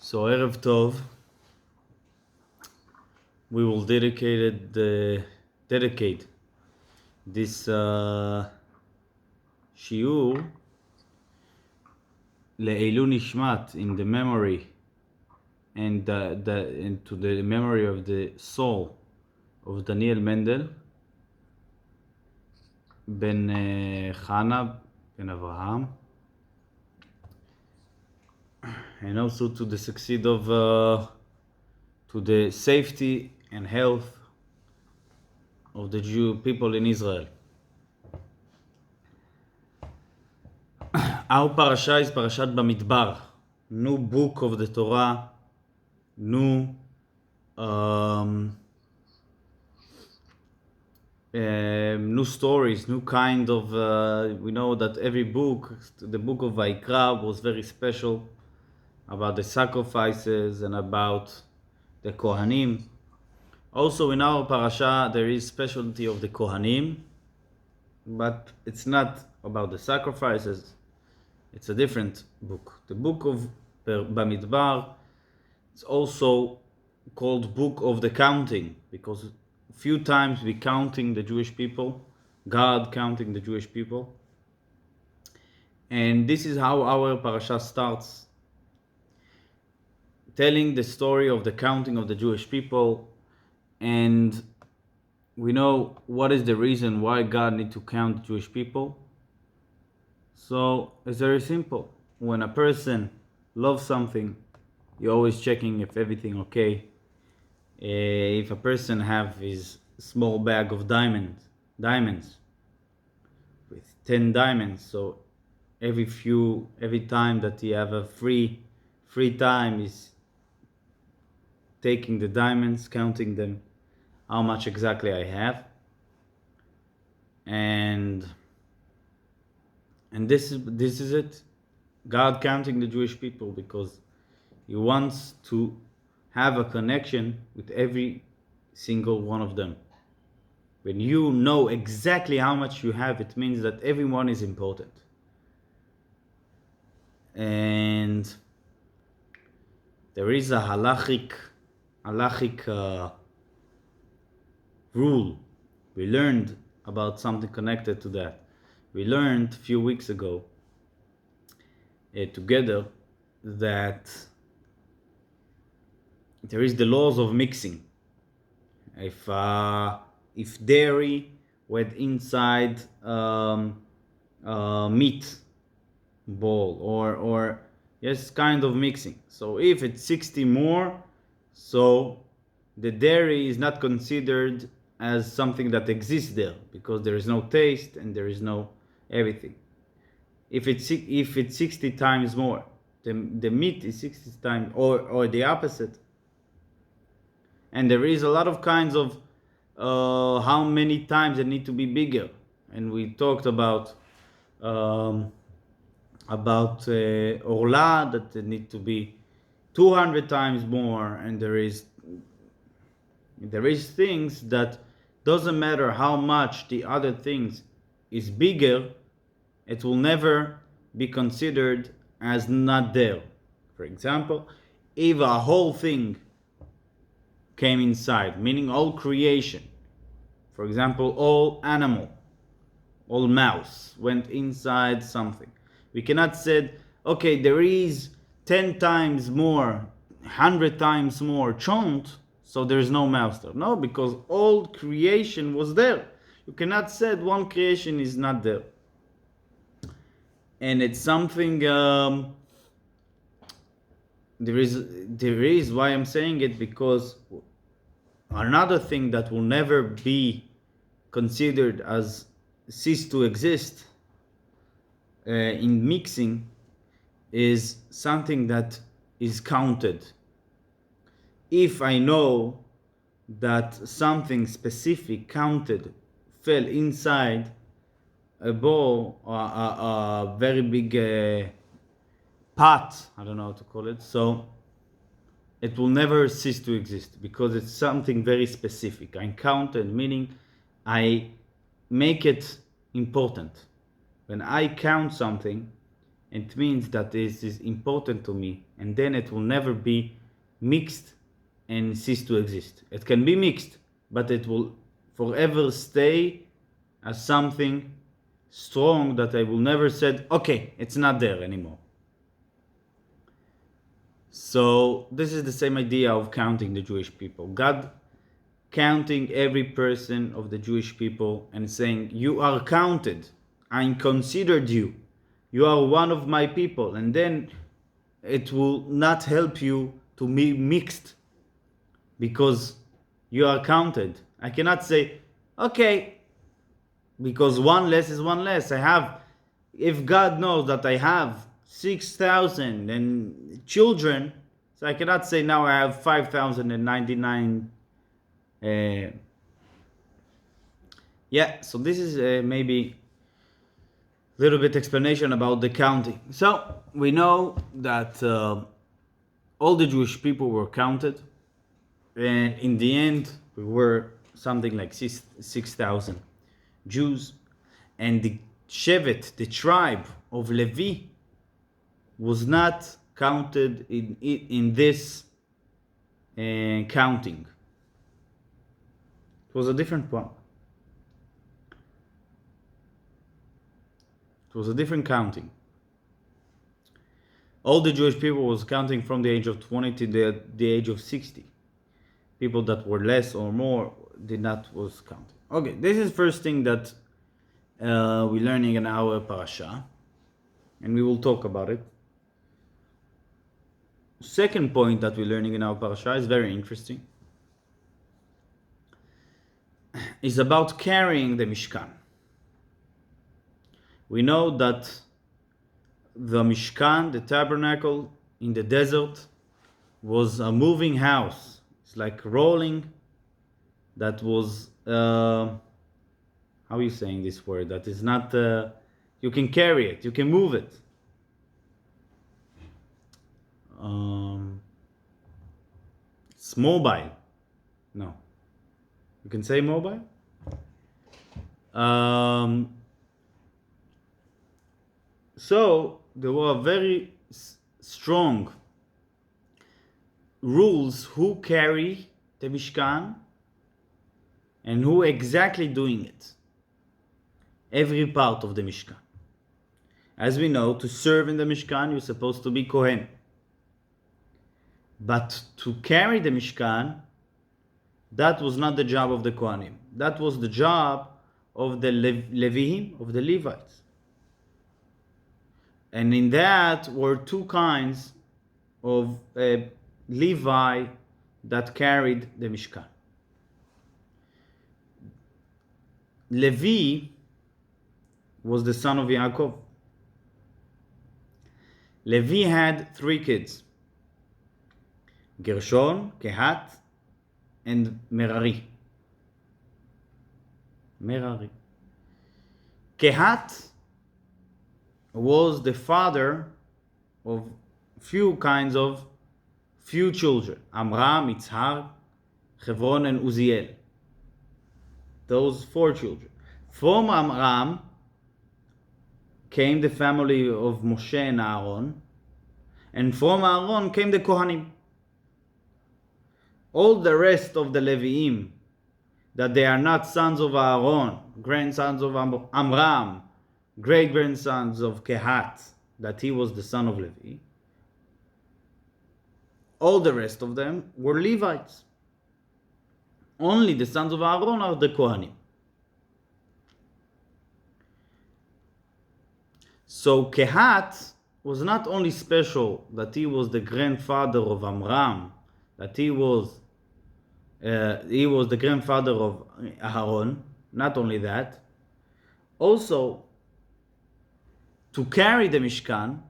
So Erev Tov, we will dedicate this shiur le'elu nishmat, in the memory and to the memory of the soul of Daniel Mendel ben Chana ben Avraham, and also to the succeed of to the safety and health of the Jew people in Israel. Our parasha is Parashat Bamidbar, new book of the Torah, new stories, new kind of. We know that every book, the book of Vayikra, was very special about the sacrifices and about the Kohanim. Also in our parasha there is specialty of the Kohanim, but it's not about the sacrifices. It's a different book. The book of Bamidbar is also called book of the counting, because a few times we counting the Jewish people, God counting the Jewish people. And this is how our parasha starts, telling the story of the counting of the Jewish people. And we know what is the reason why God need to count the Jewish people. So it's very simple. When a person loves something, you're always checking if everything okay. If a person have his small bag of diamonds with 10 diamonds, so every time that he have a free time, is taking the diamonds, counting them, how much exactly I have, and this is it. God counting the Jewish people because He wants to have a connection with every single one of them. When you know exactly how much you have, it means that everyone is important. And there is a halachic rule. We learned about something connected to that. We learned a few weeks ago together that there is the laws of mixing. If dairy went inside meat bowl, or yes, kind of mixing. So if it's 60 more, so the dairy is not considered as something that exists there, because there is no taste and there is no everything. If it's 60 times more, the meat is 60 times, or the opposite. And there is a lot of kinds of how many times it need to be bigger. And we talked about orla, that it need to be 200 times more. And there is things that doesn't matter how much the other things is bigger, it will never be considered as not there. For example, if a whole thing came inside, meaning all creation, for example, all animal, all mouse went inside something, we cannot say, okay, there is 10 times more, 100 times more chont, so there is no mouse there. No, because all creation was there. You cannot say one creation is not there. And it's something, there is why I'm saying it, because another thing that will never be considered as cease to exist in mixing is something that is counted. If I know that something specific counted fell inside a bowl, or a very big pot, I don't know how to call it, so it will never cease to exist, because it's something very specific. I counted, meaning I make it important. When I count something it means that this is important to me, and then it will never be mixed and cease to exist. It can be mixed, but it will forever stay as something strong that I will never said, okay, it's not there anymore. So this is the same idea of counting the Jewish people. God counting every person of the Jewish people and saying, you are counted, I considered you, you are one of my people, and then it will not help you to be mixed because you are counted. I cannot say, okay, because one less is one less. If God knows that I have 6,000 and children, so I cannot say now I have 5,099. So this is maybe a little bit explanation about the counting. So we know that all the Jewish people were counted, and in the end we were something like 6,000 Jews, and the Shevet, the tribe of Levi, was not counted in this counting. It was a different one. It was a different counting. All the Jewish people was counting from the age of 20 to the age of 60. People that were less or more did not was counted. Okay, this is first thing that we're learning in our parasha, and we will talk about it. Second point that we're learning in our parasha is very interesting. It's about carrying the Mishkan. We know that the Mishkan, the tabernacle in the desert, was a moving house. It's like rolling. That was how are you saying this word? That is not you can carry it, you can move it. It's mobile. No, you can say mobile. So there were very strong rules who carry the Mishkan and who exactly doing it. Every part of the Mishkan. As we know, to serve in the Mishkan, you're supposed to be Kohen. But to carry the Mishkan, that was not the job of the Kohanim. That was the job of the Levihim, of the Levites. And in that were two kinds of Levi that carried the Mishkan. Levi was the son of Yaakov. Levi had 3 kids: Gershon, Kehat, and Merari. Kehat was the father of few children: Amram, Yitzhar, Hebron, and Uziel. Those 4 children. From Amram came the family of Moshe and Aaron, and from Aaron came the Kohanim. All the rest of the Leviim, that they are not sons of Aaron, grandsons of Amram, great-grandsons of Kehat, that he was the son of Levi, all the rest of them were Levites. Only the sons of Aaron are the Kohanim. So Kehat was not only special that he was the grandfather of Amram, that he was the grandfather of Aaron. Not only that, also to carry the Mishkan,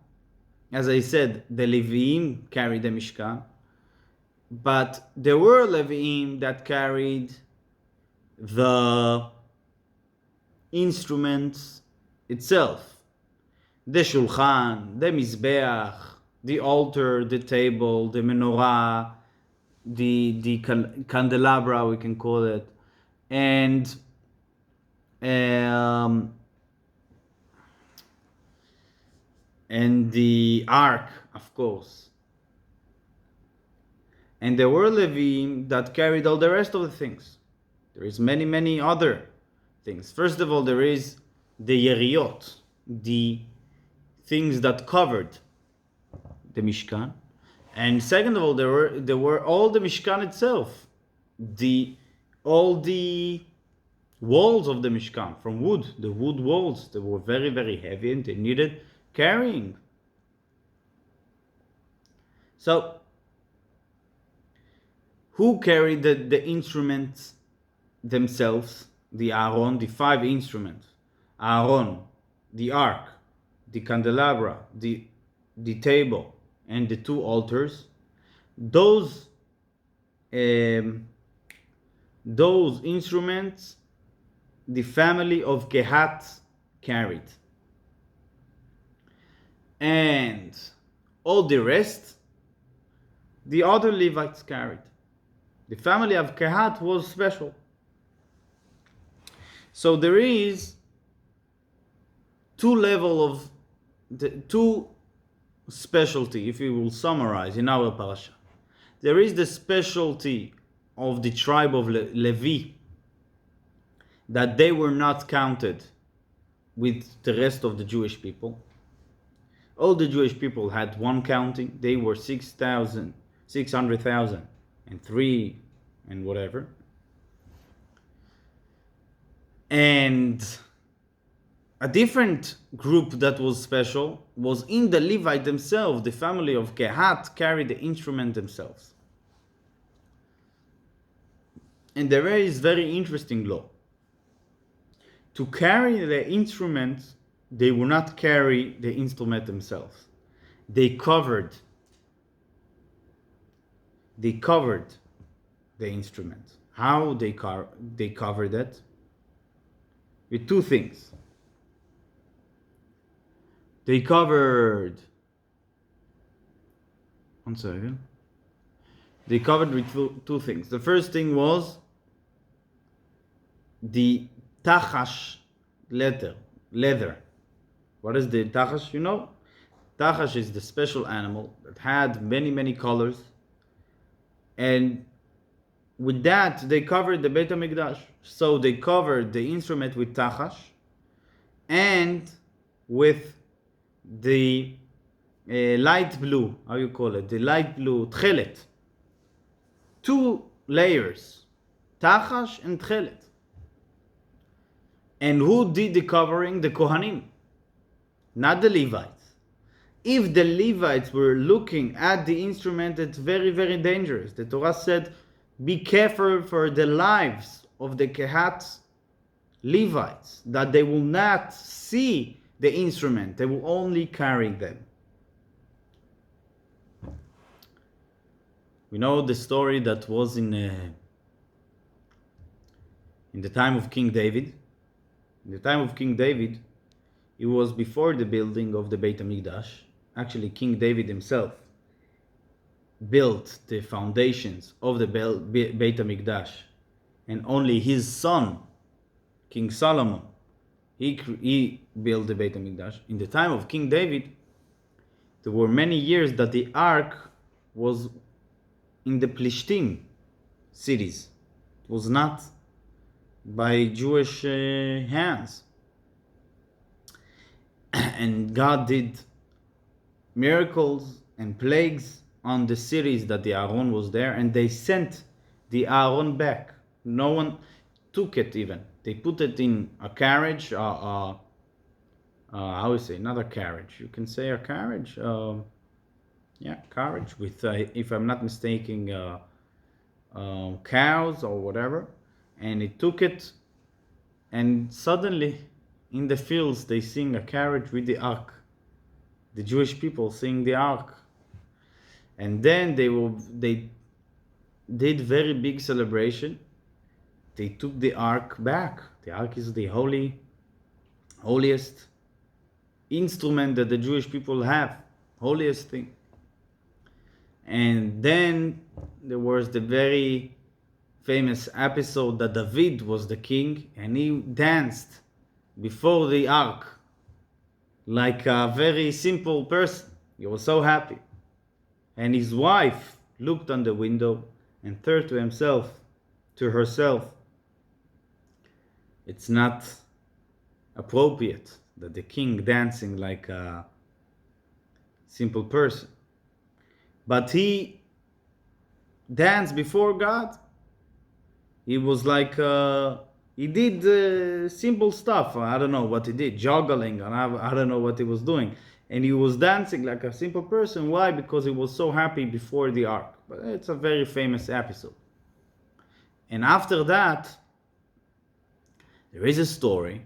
as I said, the Leviim carried the Mishkan, but there were Leviim that carried the instruments itself. The Shulchan, the Mizbeach, the altar, the table, the menorah, the candelabra, we can call it, and and the ark, of course. And there were Levim that carried all the rest of the things. There is many other things. First of all, there is the Yeriot, the things that covered the Mishkan. And second of all, there were all the Mishkan itself, all the walls of the Mishkan from wood, the wood walls. They were very heavy and they needed carrying. So, who carried the instruments themselves? The Aaron, the 5 instruments. Aaron, the ark, the candelabra, the table, and the 2 altars. Those instruments the family of Kehat carried. And all the rest, the other Levites carried. The family of Kehat was special. So there is 2 levels of the 2 specialty, if we will summarize in our parasha. There is the specialty of the tribe of Levi, that they were not counted with the rest of the Jewish people. All the Jewish people had one counting. They were 600,000 and 3 and whatever. And a different group that was special was in the Levite themselves. The family of Kehat carried the instrument themselves. And there is very interesting law. To carry the instruments, they would not carry the instrument themselves. They covered the instrument. How they covered it? With 2 things. They covered with 2 things. The first thing was the tachash leather. What is the tachash? You know, tachash is the special animal that had many colors, and with that they covered the Beit HaMikdash. So they covered the instrument with tachash and with the light blue, how you call it? The light blue tchelet. 2 layers, tachash and tchelet. And who did the covering? The Kohanim, not the Levites. If the Levites were looking at the instrument, it's very dangerous. The Torah said, be careful for the lives of the Kehat Levites, that they will not see the instrument, they will only carry them. We know the story that was in the time of King David. In the time of King David, it was before the building of the Beit HaMikdash. Actually, King David himself built the foundations of the Beit HaMikdash, and only his son, King Solomon, he built the Beit HaMikdash. In the time of King David, there were many years that the ark was in the Plishtim cities. It was not by Jewish hands. And God did miracles and plagues on the cities that the Aaron was there, and they sent the Aaron back. No one took it even. They put it in a carriage, how you say, not a carriage. You can say a carriage. Carriage with, if I'm not mistaken, cows or whatever. And he took it, and suddenly in the fields they sing a carriage with the ark. The Jewish people sing the ark. And then they did very big celebration. They took the ark back. The ark is the holiest instrument that the Jewish people have, holiest thing. And then there was the very famous episode that David was the king and he danced before the ark. like a very simple person. He was so happy. And his wife looked on the window and thought to herself, it's not appropriate that the king dancing like a simple person. But he danced before God. He was like, he did simple stuff. I don't know what he did, juggling, and I don't know what he was doing. And he was dancing like a simple person. Why? Because he was so happy before the ark. But it's a very famous episode. And after that, there is a story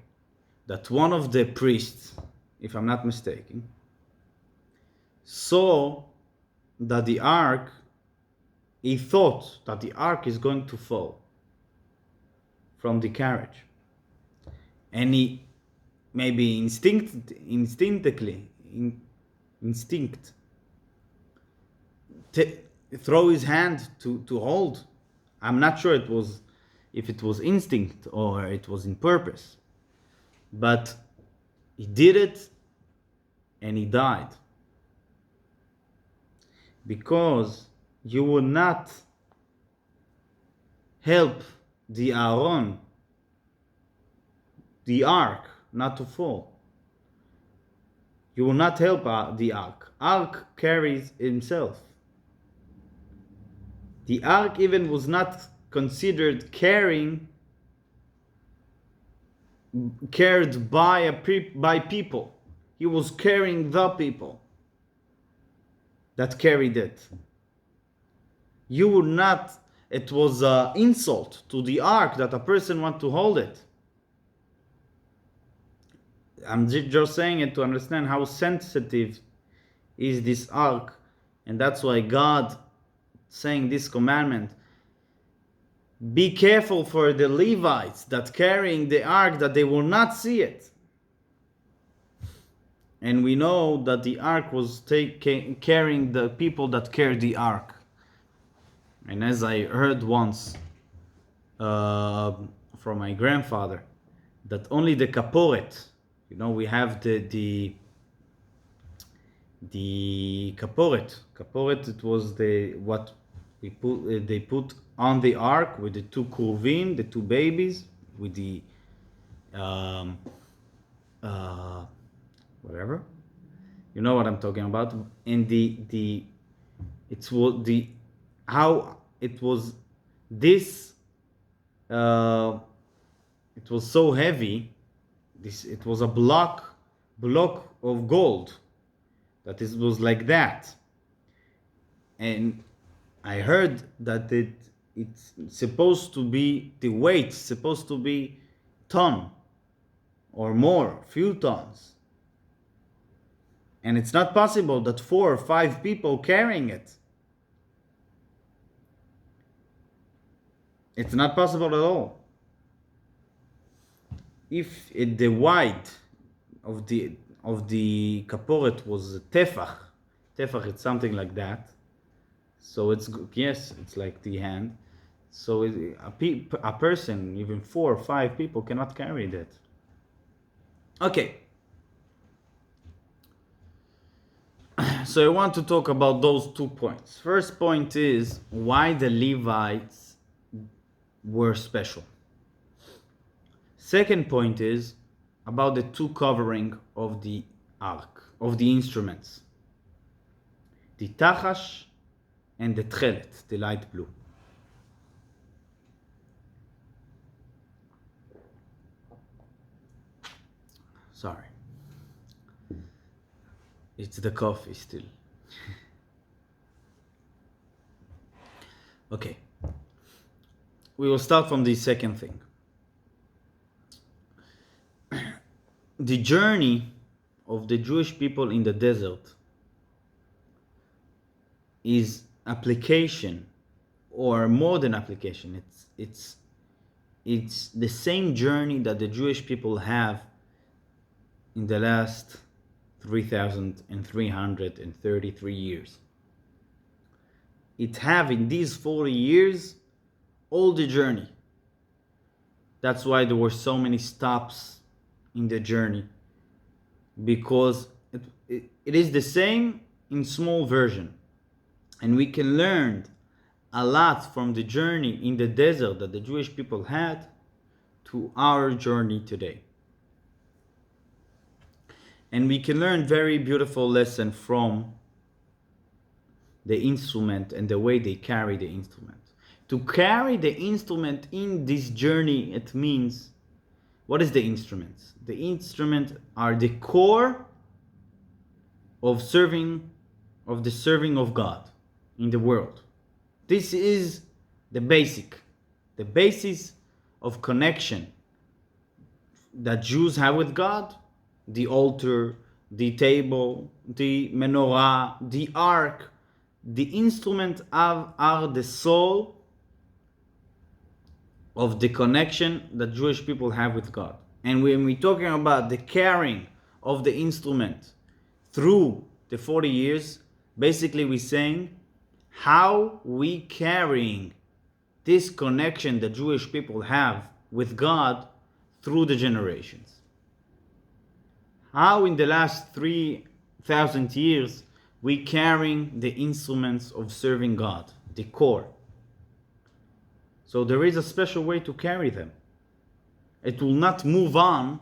that one of the priests, if I'm not mistaken, saw that the ark, he thought that the ark is going to fall from the carriage. And he maybe throw his hand to hold. I'm not sure if it was instinct or it was in purpose. But he did it and he died. Because you will not help the Aaron, the ark, not to fall. You will not help the ark. Ark carries himself. The ark even was not considered cared by people. He was carrying the people that carried it. You would not. It was an insult to the ark that a person want to hold it. I'm just saying it to understand how sensitive is this ark, and that's why God saying this commandment. Be careful for the Levites that carrying the ark, that they will not see it. And we know that the ark was carrying the people that carried the ark. And as I heard once from my grandfather, that only the kaporet, we have the kaporet. Kaporet, it was what they put on the ark with the two kruvim, the two babies, with the whatever. You know what I'm talking about. And it was so heavy. It was a block of gold that it was like that. And I heard that it's supposed to be, the weight supposed to be ton or more, few tons. And it's not possible that 4 or 5 people carrying it. It's not possible at all. If the wide of the kaporet was tefach, it's something like that. So it's like the hand. So a person, even 4 or 5 people, cannot carry that. Okay. So I want to talk about those 2 points. First point is why the Levites were special. Second point is about the 2 covering of the ark, of the instruments. The tachash and the tchelet, the light blue. Sorry. It's the coffee still. Okay. We will start from the second thing. The journey of the Jewish people in the desert is application, or more than application. It's the same journey that the Jewish people have in the last 3,333 years. It have in these 40 years all the journey. That's why there were so many stops in the journey. because it is the same in small version. And we can learn a lot from the journey in the desert that the Jewish people had to our journey today. And we can learn very beautiful lesson from the instrument and the way they carry the instrument. To carry the instrument in this journey, it means, what is the instruments? The instruments are the core of the serving of God in the world. This is the basis of connection that Jews have with God. The altar, the table, the menorah, the ark, the instruments are the soul of the connection that Jewish people have with God. And when we're talking about the carrying of the instrument through the 40 years, basically we're saying how we carrying this connection that Jewish people have with God through the generations. How in the last 3,000 years we carrying the instruments of serving God, the core. So there is a special way to carry them. It will not move on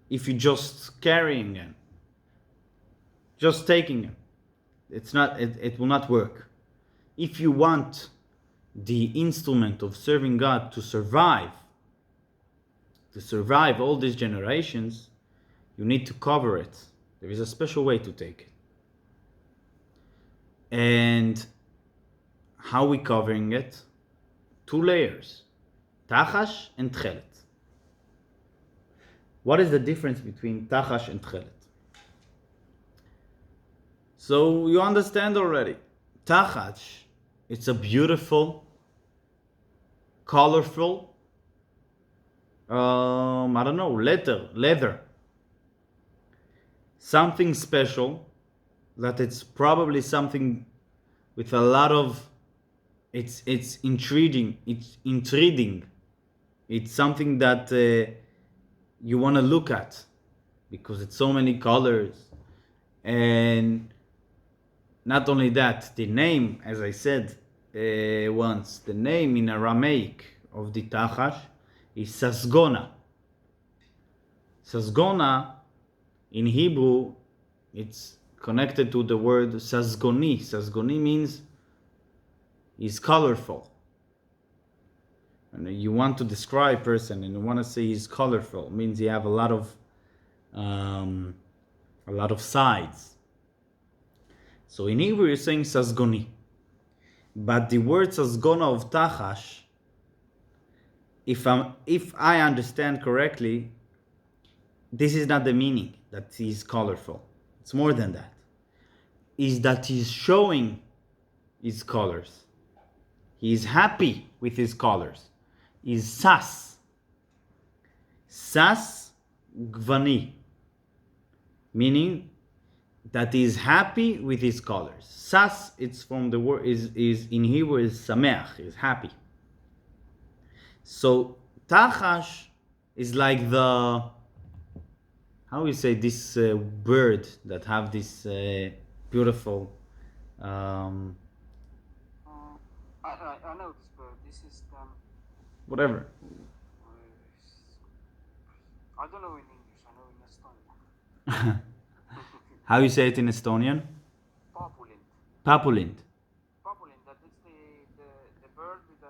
if you just carrying them, just taking them. It will not work. If you want the instrument of serving God to survive all these generations, you need to cover it. There is a special way to take it. And how we covering it? 2 layers, tachash and tchelet. What is the difference between tachash and tchelet? So you understand already. Tachash, it's a beautiful, colorful, leather. Something special, that it's probably something with a lot of, it's intriguing. It's something that you want to look at because it's so many colors. And not only that, the name, as I said once, the name in Aramaic of the tachash is sasgona. Sasgona in Hebrew, it's connected to the word sasgoni. Sasgoni means is colorful. And you want to describe a person and you want to say he's colorful, it means you have a lot of sides. So in Hebrew you're saying sasgoni. But the word sasgona of tachash, if I understand correctly, this is not the meaning that he's colorful. It's more than that. Is that he's showing his colors. He is happy with his colors. Is sas. Sas gvani. Meaning that he is happy with his colors. Sas, it's from the word, is in Hebrew is sameach, is happy. So tachash is like the, how you say this bird that have this beautiful I know this bird. This is whatever. I don't know in English. I know in Estonian. How you say it in Estonian? Populint. Papulint. Populint. That is the bird with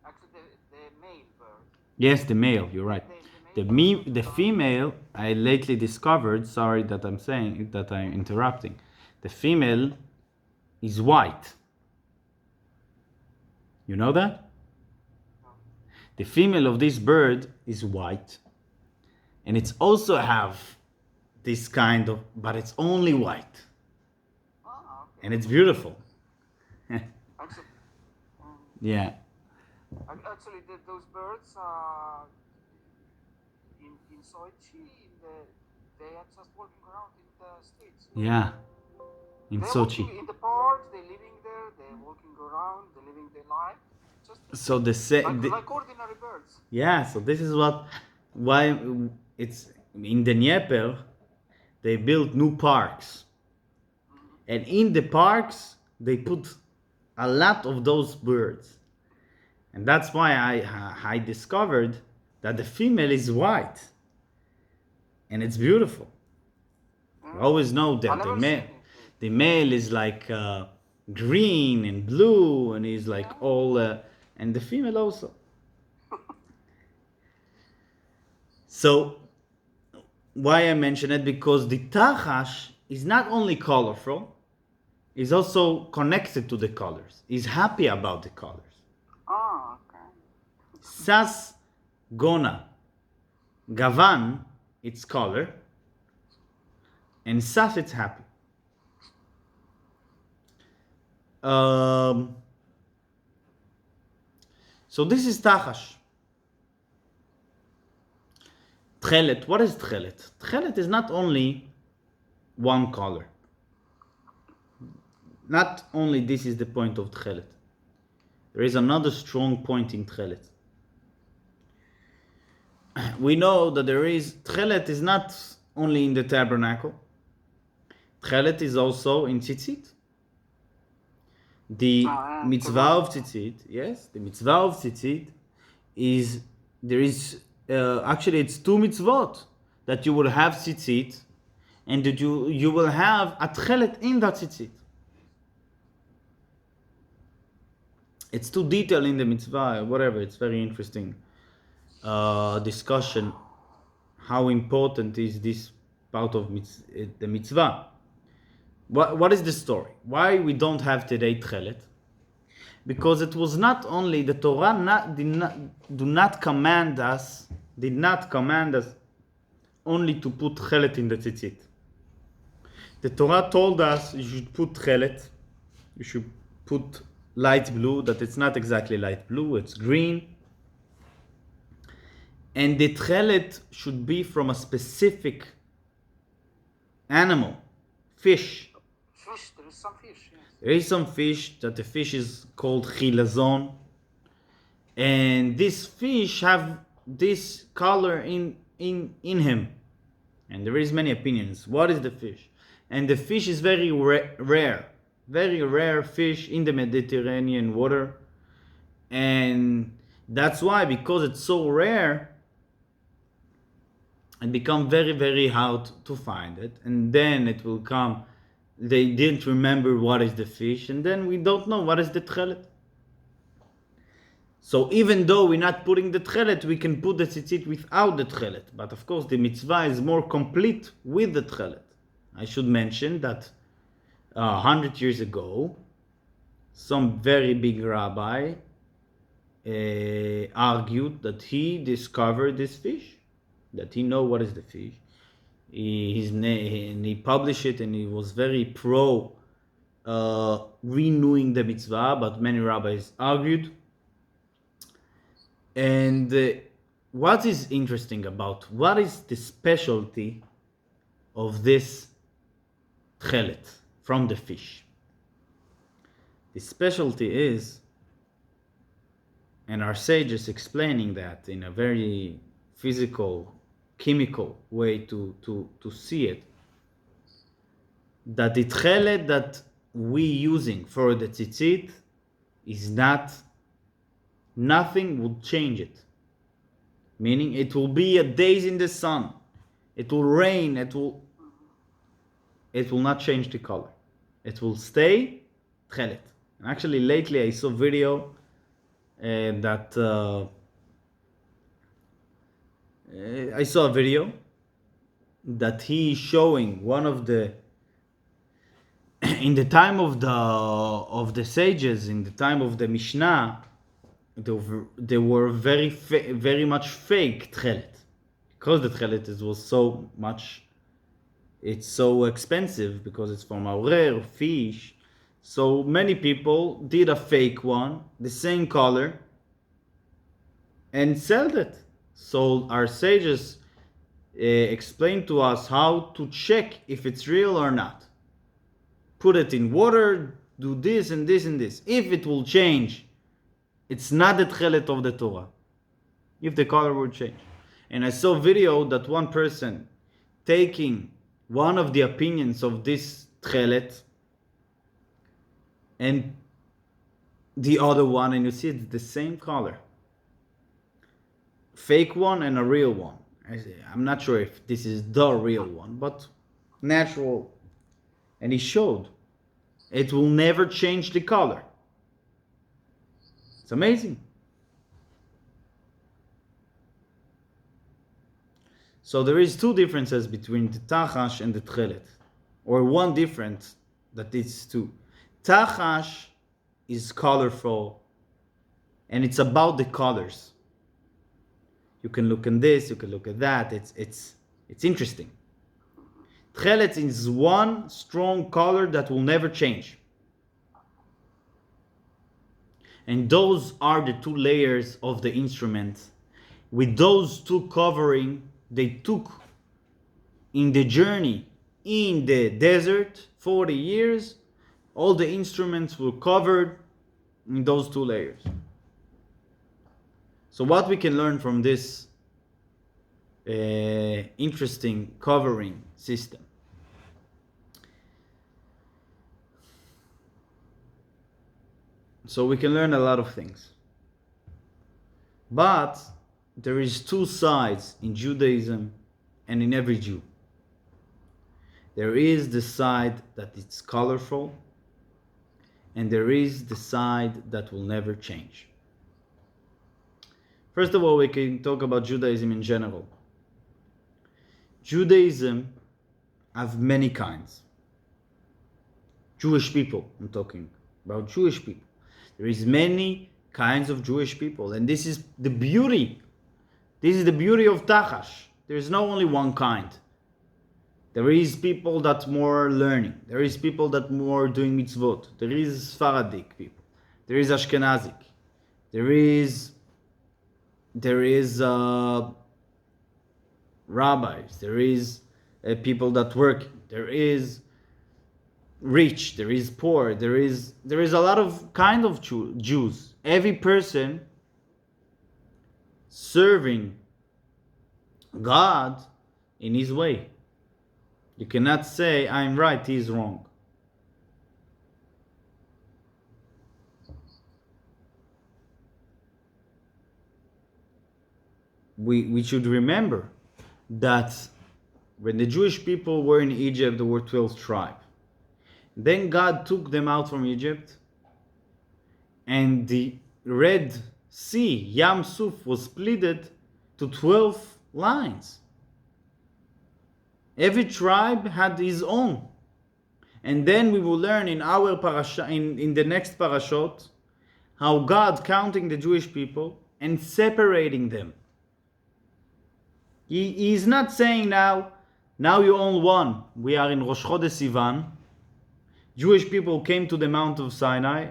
actually the male bird. Yes, the male. You're right. The female I lately discovered. Sorry that I'm saying that I'm interrupting. The female is white. You know that? No. The female of this bird is white. And it's also have this kind of, but it's only white. Ah, okay. And it's beautiful. Actually, Yeah. actually, those birds in Sochi, they are just walking around in the streets. Yeah. In They're Sochi. walking in the park. They're living there. They're walking around. They're living their life. Just So like ordinary birds. yeah, so this is why it's in the Dnieper, they built new parks. And in the parks, they put a lot of those birds. And that's why I discovered that the female is white. And it's beautiful. You always know that the male is like green and blue, and he's like all, and the female also. So, why I mention it? Because the tachash is not only colorful, is also connected to the colors. He's happy about the colors. Oh, okay. Sas, gona, gavan, it's color, and sas, it's happy. So this is tachash. Tchelet, what is tchelet? Tchelet is not only one color. Not only this is the point of tchelet. There is another strong point in tchelet. We know that tchelet is not only in the tabernacle. Tchelet is also in tzitzit. The mitzvah of tzitzit, yes, the mitzvah of tzitzit is, actually it's two mitzvot, that you will have tzitzit, and that you will have a tchelet in that tzitzit. It's too detailed in the mitzvah, whatever, it's very interesting discussion, how important is this part of the mitzvah. What is the story? Why we don't have today tchelet? Because it was not only, the Torah did not command us only to put tchelet in the tzitzit. The Torah told us you should put tchelet, you should put light blue, that it's not exactly light blue, it's green. And the tchelet should be from a specific animal, fish. Fish, there is some fish, yes. There is some fish, that the fish is called chilazon. And this fish have this color in him. And there is many opinions. What is the fish? And the fish is very rare. Very rare fish in the Mediterranean water. And that's why, because it's so rare, it becomes very, very hard to find it. And then it will come, they didn't remember what is the fish, and then we don't know what is the tchelet. So even though we're not putting the tchelet, we can put the tzitzit without the tchelet. But of course the mitzvah is more complete with the tchelet. I should mention that 100 years ago, some very big rabbi argued that he discovered this fish, that he know what is the fish. He published it, and he was very pro renewing the mitzvah, but many rabbis argued. And what is interesting about, what is the specialty of this tchelet from the fish? The specialty is, and our sages explaining that in a very physical, chemical way to see it, that the tchelet that we using for the tzitzit is nothing will change it. Meaning it will be a days in the sun, it will rain, it will not change the color. It will stay tchelet. And actually lately I saw video I saw a video that he is showing one of the, in the time of the sages, in the time of the Mishnah, there were very much fake tchelet, because the tchelet was so much, it's so expensive, because it's from aurel, fish. So many people did a fake one, the same color, and sold it. So our sages explained to us how to check if it's real or not. Put it in water, do this and this and this. If it will change, it's not the tchelet of the Torah. If the color will change. And I saw a video that one person taking one of the opinions of this tchelet and the other one, and you see it's the same color. Fake one and a real one. I'm not sure if this is the real one, but natural. And he showed it will never change the color. It's amazing. So there is two differences between the tachash and the tchelet, or one difference that is two. Tachash is colorful, and it's about the colors. You can look at this, you can look at that. It's interesting. Tchelet is one strong color that will never change. And those are the two layers of the instrument. With those two covering, they took in the journey in the desert 40 years, all the instruments were covered in those two layers. So what we can learn from this interesting covering system? So we can learn a lot of things. But there is two sides in Judaism and in every Jew. There is the side that it's colorful, and there is the side that will never change. First of all, we can talk about Judaism in general. Judaism have many kinds. Jewish people, I'm talking about Jewish people. There is many kinds of Jewish people, and this is the beauty. This is the beauty of Tachash. There is not only one kind. There is people that more learning. There is people that more doing mitzvot. There is Sfaradic people. There is Ashkenazic. There is rabbis. There is people that work. There is rich. There is poor. There is a lot of kind of Jews. Every person serving God in his way. You cannot say, I'm right, he's wrong. We should remember that when the Jewish people were in Egypt, there were 12 tribes. Then God took them out from Egypt, and the Red Sea, Yam Suf, was split to 12 lines. Every tribe had his own. And then we will learn in our parasha, in the next parashot, how God counting the Jewish people and separating them. He is not saying now you own one. We are in Rosh Chodesh Sivan. Jewish people came to the Mount of Sinai,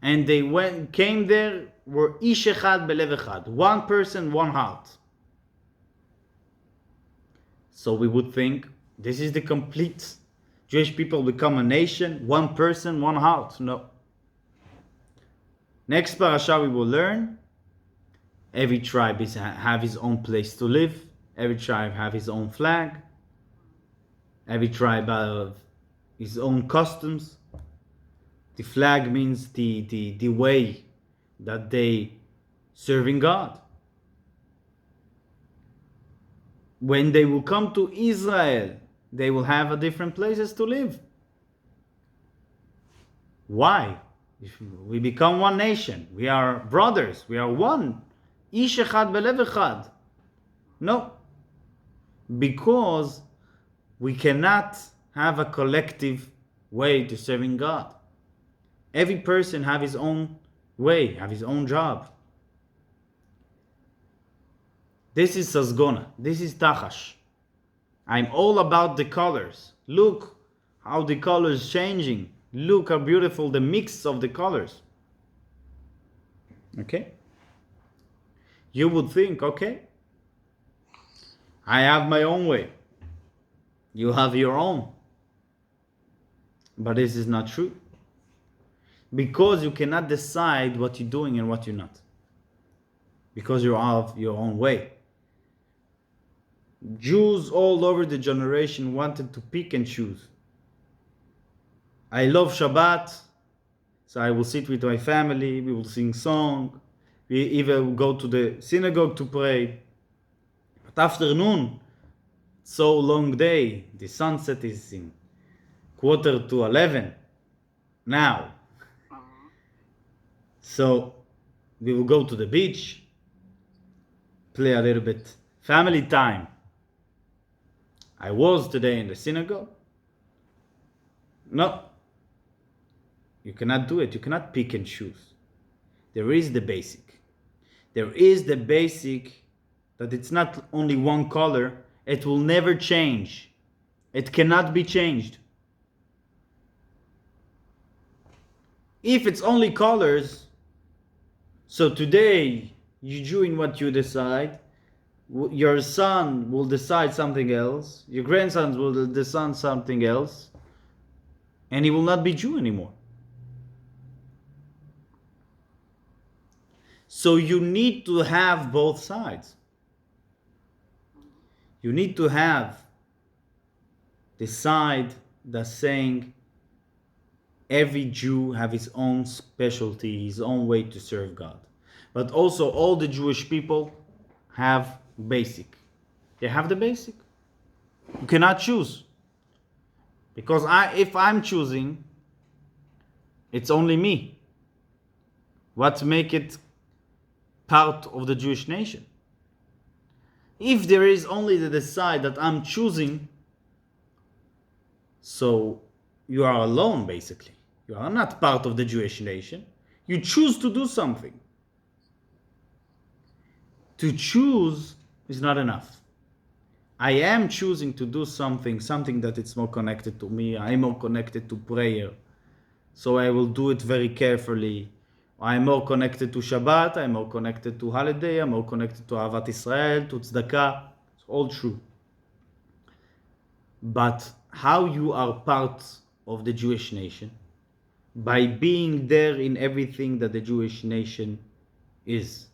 and they came there, were Ish Echad Belev Echad, one person, one heart. So we would think this is the complete Jewish people become a nation, one person, one heart. No. Next parasha we will learn every tribe have his own place to live. Every tribe have his own flag. Every tribe have his own customs. The flag means the way that they serving God. When they will come to Israel, they will have a different places to live. Why? If we become one nation, we are brothers, we are one. Ish echad belev echad. No. Because we cannot have a collective way to serving God. Every person have his own way, have his own job. This is Sasgona. This is Tachash. I'm all about the colors. Look how the colors changing. Look how beautiful the mix of the colors. Okay? You would think, okay, I have my own way. You have your own. But this is not true. Because you cannot decide what you're doing and what you're not. Because you have your own way. Jews all over the generation wanted to pick and choose. I love Shabbat, so I will sit with my family, we will sing song, we even go to the synagogue to pray. But afternoon, so long day, the sunset is in 10:45 now. Mm-hmm. So we will go to the beach, play a little bit family time. I was today in the synagogue. No, you cannot do it. You cannot pick and choose. There is the basic. There is the basic that it's not only one color. It will never change. It cannot be changed. If it's only colors, so today you doing what you decide, your son will decide something else, your grandsons will decide something else, and he will not be Jew anymore. So you need to have both sides. You need to have the side that's saying every Jew have his own specialty, his own way to serve God. But also all the Jewish people have basic. They have the basic. You cannot choose. Because if I'm choosing, it's only me. What make it part of the Jewish nation? If there is only the side that I'm choosing, so you are alone basically. You are not part of the Jewish nation. You choose to do something. To choose is not enough. I am choosing to do something that is more connected to me. I am more connected to prayer. So I will do it very carefully. I am more connected to Shabbat. I am more connected to holiday. I am more connected to Ahavat Israel, to Tzedakah. It's all true. But how you are part of the Jewish nation? By being there in everything that the Jewish nation is.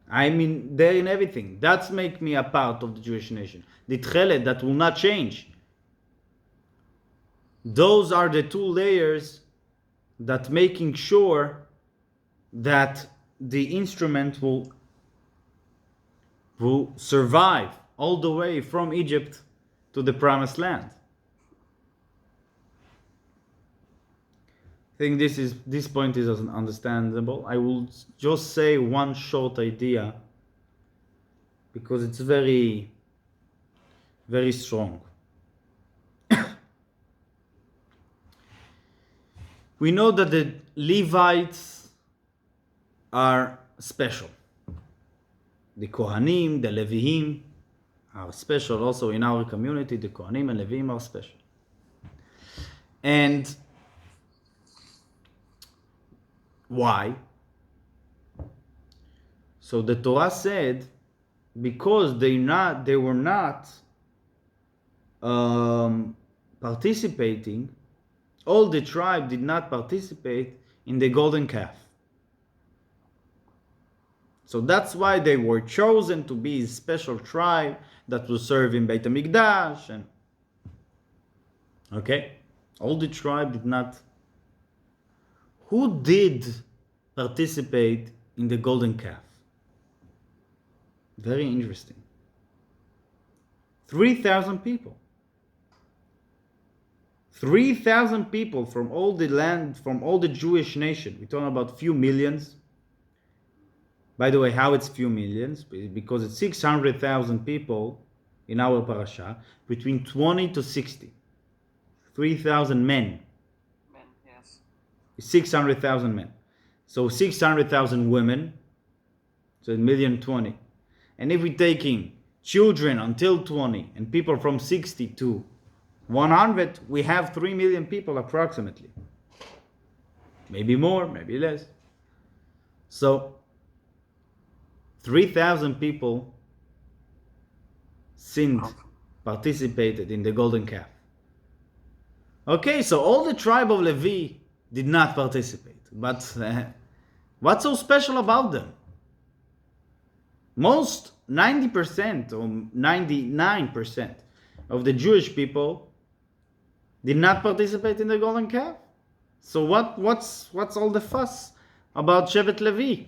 I mean, there in everything. That's make me a part of the Jewish nation. The tchelet, that will not change. Those are the two layers that making sure that the instrument will survive all the way from Egypt to the promised land. I think this point is understandable. I will just say one short idea because it's very, very strong. We know that the Levites are special. The Kohanim, the Levihim are special. Also in our community, the Kohanim and Levihim are special. And why? So the Torah said, because they were not participating, all the tribe did not participate in the golden calf. So that's why they were chosen to be a special tribe that will serve in Beit HaMikdash. And okay, all the tribe did not. Who did participate in the golden calf? Very interesting. 3,000 people. 3,000 people from all the land, from all the Jewish nation. We're talking about few millions. By the way, how it's few millions? Because it's 600,000 people in our parasha, between 20 to 60. 3,000 men. Men, yes. 600,000 men. So 600,000 women. So 1,020,000. And if we're taking children until 20 and people from 60 to 100, we have 3 million people approximately. Maybe more, maybe less. So 3,000 people sinned, participated in the golden calf. Okay, so all the tribe of Levi did not participate. But what's so special about them? Most 90% or 99% of the Jewish people did not participate in the golden calf. So what's all the fuss about Shevet Levi?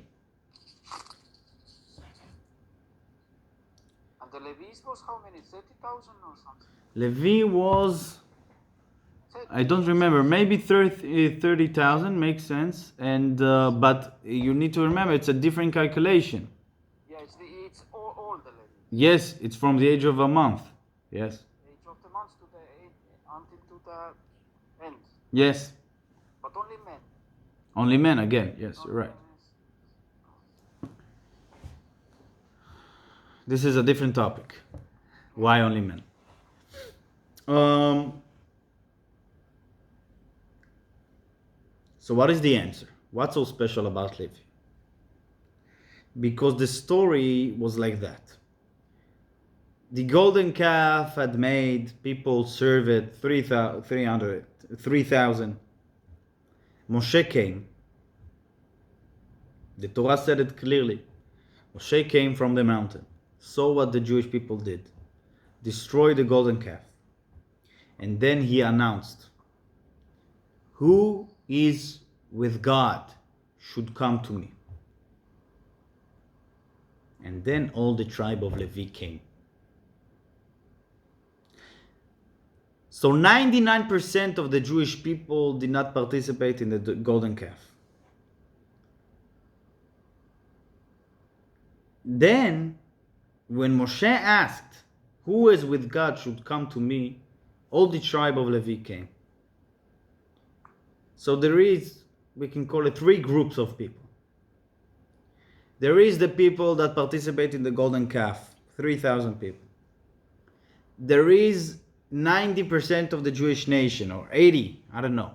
And the Levi's was how many? 30,000 or something? Levi was, I don't remember, maybe 30,000 makes sense. And but you need to remember it's a different calculation. Yeah, it's all the Levi. Yes, it's from the age of a month. Yes. Age of the months to the until to the end. Yes. But only men. Only men again. Yes, you're right. This is a different topic. Why only men? So what is the answer? What's so special about Levi? Because the story was like that. The golden calf had made people serve it 3,000. Moshe came. The Torah said it clearly. Moshe came from the mountain, saw what the Jewish people did, destroyed the golden calf. And then he announced, who is with God should come to me. And then all the tribe of Levi came. So 99% of the Jewish people did not participate in the golden calf. Then, when Moshe asked, who is with God should come to me, all the tribe of Levi came. So there is, we can call it 3 groups of people. There is the people that participate in the golden calf, 3,000 people. There is 90% of the Jewish nation, or 80, I don't know,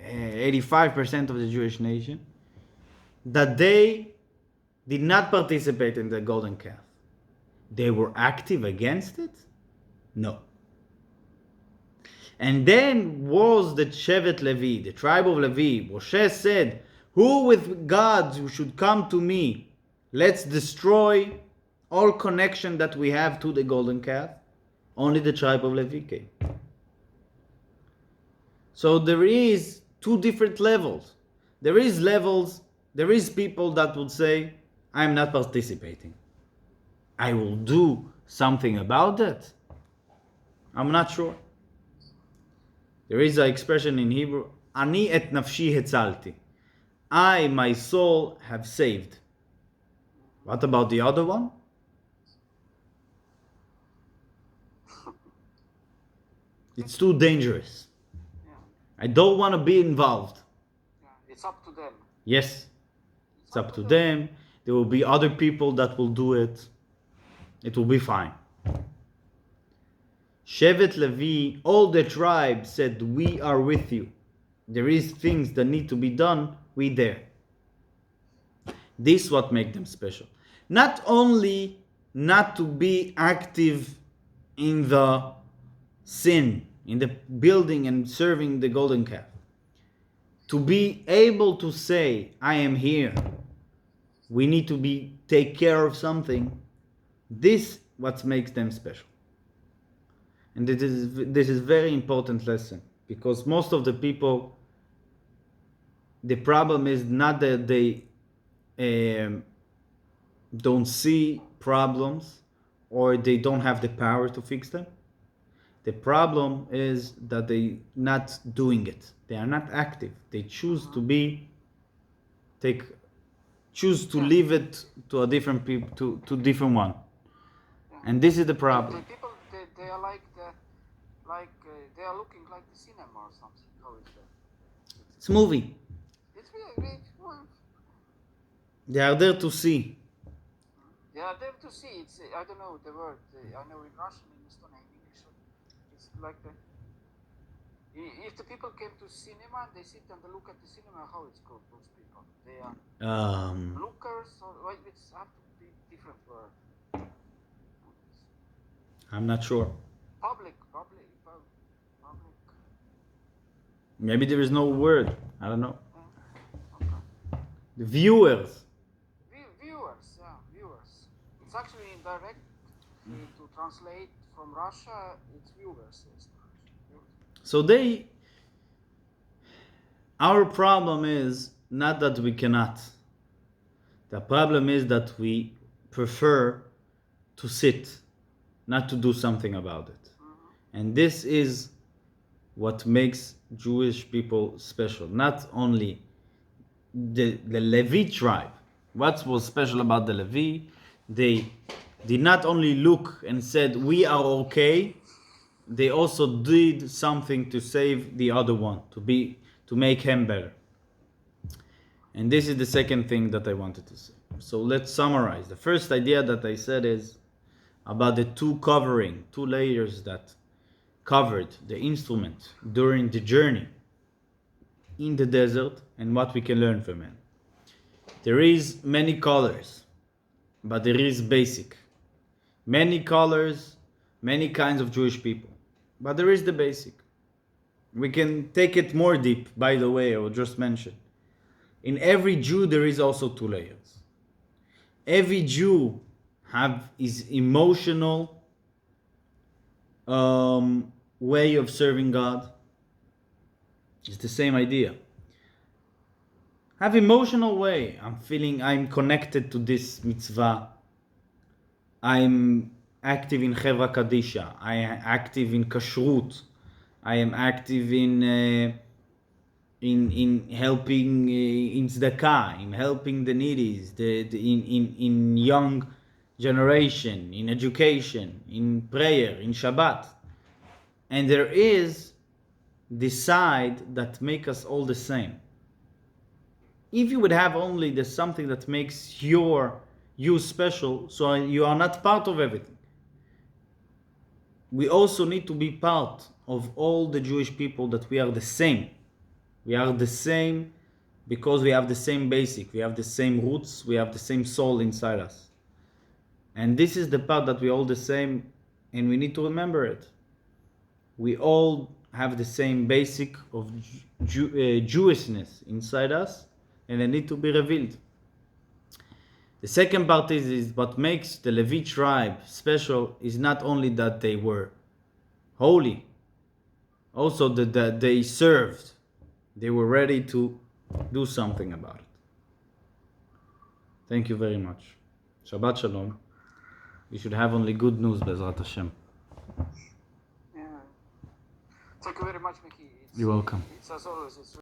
85% of the Jewish nation, that they did not participate in the golden calf. They were active against it? No. And then was the Shevet Levi, the tribe of Levi. Moshe said, who with God should come to me? Let's destroy all connection that we have to the golden calf. Only the tribe of Levi came. So there is 2 different levels. There is people that would say, I'm not participating. I will do something about that. I'm not sure. There is an expression in Hebrew, Ani et nafshi hetzalti. I, my soul, have saved. What about the other one? It's too dangerous. Yeah. I don't want to be involved. Yeah. It's up to them. Yes, it's up to them. There will be other people that will do it. It will be fine. Shevet Levi, all the tribe said, we are with you. There is things that need to be done, we there. This is what makes them special. Not only not to be active in the sin, in the building and serving the golden calf. To be able to say, I am here. We need to take care of something. This what makes them special. And this is very important lesson, because most of the people, the problem is not that they don't see problems or they don't have the power to fix them. The problem is that they not doing it. They are not active. They choose to leave it to a different people, to different one. And this is the problem. The people, they are like they are looking like the cinema or something. How is that? It's movie. It's really well. They are there to see. They are there to see. It's I don't know the word. I know in Russian, in Estonian, in English. It's like that. If the people came to cinema and they sit and they look at the cinema, how it's called? Those people. They are lookers, or it's have to be different word. I'm not sure. Public. Maybe there is no word. I don't know. Okay. The viewers. Viewers, yeah, viewers. It's actually indirect to translate from Russia. It's few verses. So our problem is not that we cannot. The problem is that we prefer to sit, not to do something about it. And this is what makes Jewish people special. Not only the Levi tribe. What was special about the Levi? They did not only look and said, we are okay, they also did something to save the other one, to make him better. And this is the second thing that I wanted to say. So let's summarize. The first idea that I said is about the two layers that covered the instrument during the journey in the desert and what we can learn from it. There is many colors, but there is basic. Many colors, many kinds of Jewish people, but there is the basic. We can take it more deep, by the way, I will just mention. In every Jew there is also two layers. Every Jew have his emotional way of serving God. It's the same idea. Have emotional way. I'm feeling I'm connected to this mitzvah. I'm active in Chevra Kadisha. I am active in Kashrut. I am active in helping in tzedakah, in helping the needies, in young generation, in education, in prayer, in Shabbat. And there is the side that make us all the same. If you would have only the something that makes you special, so you are not part of everything. We also need to be part of all the Jewish people, that we are the same. We are the same because we have the same basic, we have the same roots, we have the same soul inside us. And this is the part that we all the same, and we need to remember it. We all have the same basic of Jewishness inside us, and they need to be revealed. The second part is what makes the Levi tribe special is not only that they were holy, also that they served. They were ready to do something about it. Thank you very much. Shabbat Shalom. We should have only good news, Bezrat Hashem. Yeah. Thank you very much, Michi. You're welcome. It's as always. It's